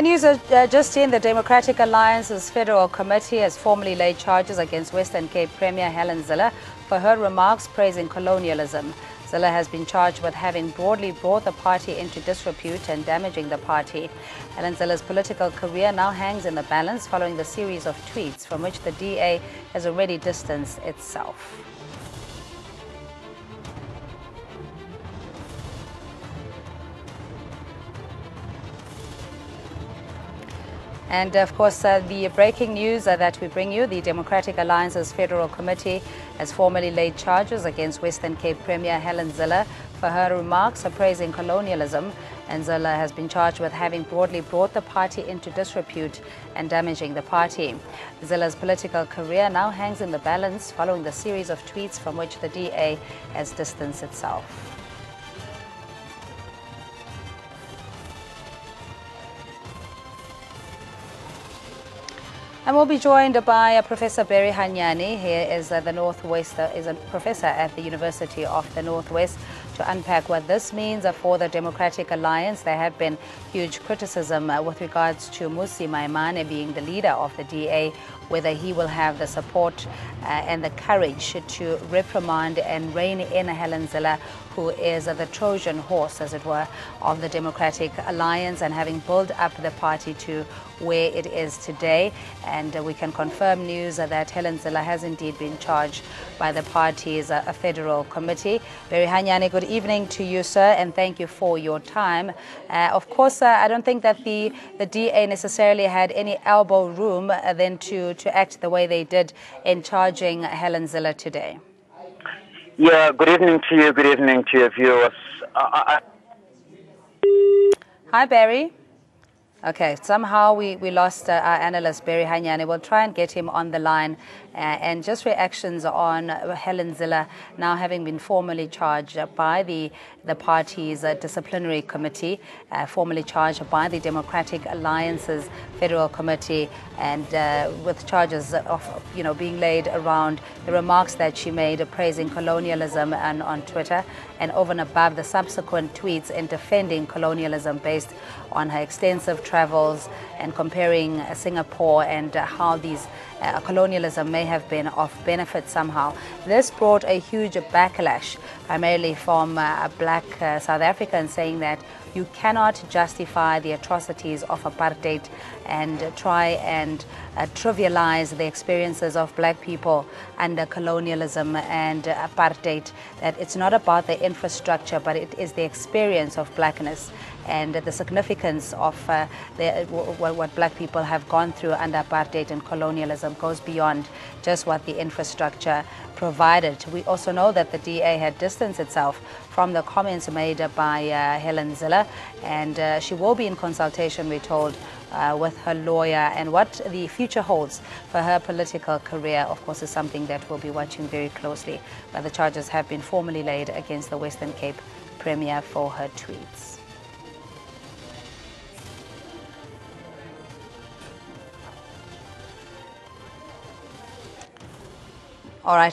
And news just in, the Democratic Alliance's Federal Committee has formally laid charges against Western Cape Premier Helen Zille for her remarks praising colonialism. Zille has been charged with having broadly brought the party into disrepute and damaging the party. Helen Zille's political career now hangs in the balance following the series of tweets from which the DA has already distanced itself. And of course, the breaking news that we bring you, the Democratic Alliance's Federal Committee has formally laid charges against Western Cape Premier Helen Zille for her remarks praising colonialism. And Zille has been charged with having broadly brought the party into disrepute and damaging the party. Zille's political career now hangs in the balance following the series of tweets from which the DA has distanced itself. And we'll be joined by Professor Barry Hanyane. He is is a professor at the University of the Northwest, to unpack what this means for the Democratic Alliance. There have been huge criticism with regards to Mmusi Maimane being the leader of the DA, whether he will have the support and the courage to reprimand and rein in Helen Zille, who is the Trojan horse, as it were, of the Democratic Alliance, and having built up the party to where it is today. And we can confirm news that Helen Zille has indeed been charged by the party's federal committee. Barry Hanyane, good evening to you, sir, and thank you for your time. Of course, I don't think that the DA necessarily had any elbow room then to act the way they did in charging Helen Zille today. Yeah, good evening to you. Good evening to your viewers. Hi, Barry. Okay, somehow we lost our analyst, Barry Hanyane. We'll try and get him on the line. And just reactions on Helen Zille now having been formally charged by the party's disciplinary committee, formally charged by the Democratic Alliance's Federal Committee, and with charges of being laid around the remarks that she made praising colonialism and on Twitter, and over and above the subsequent tweets in defending colonialism based on her extensive travels and comparing Singapore and how these colonialism may have been of benefit somehow. This brought a huge backlash, primarily from black South Africans, saying that you cannot justify the atrocities of apartheid and try and trivialize the experiences of black people under colonialism and apartheid, that it's not about the infrastructure, but it is the experience of blackness and the significance of what black people have gone through under apartheid and colonialism goes beyond just what the infrastructure provided. We also know that the DA had distanced itself from the comments made by Helen Zille, and she will be in consultation, we're told, with her lawyer, and what the future holds for her political career, of course, is something that we'll be watching very closely. But the charges have been formally laid against the Western Cape Premier for her tweets. All right.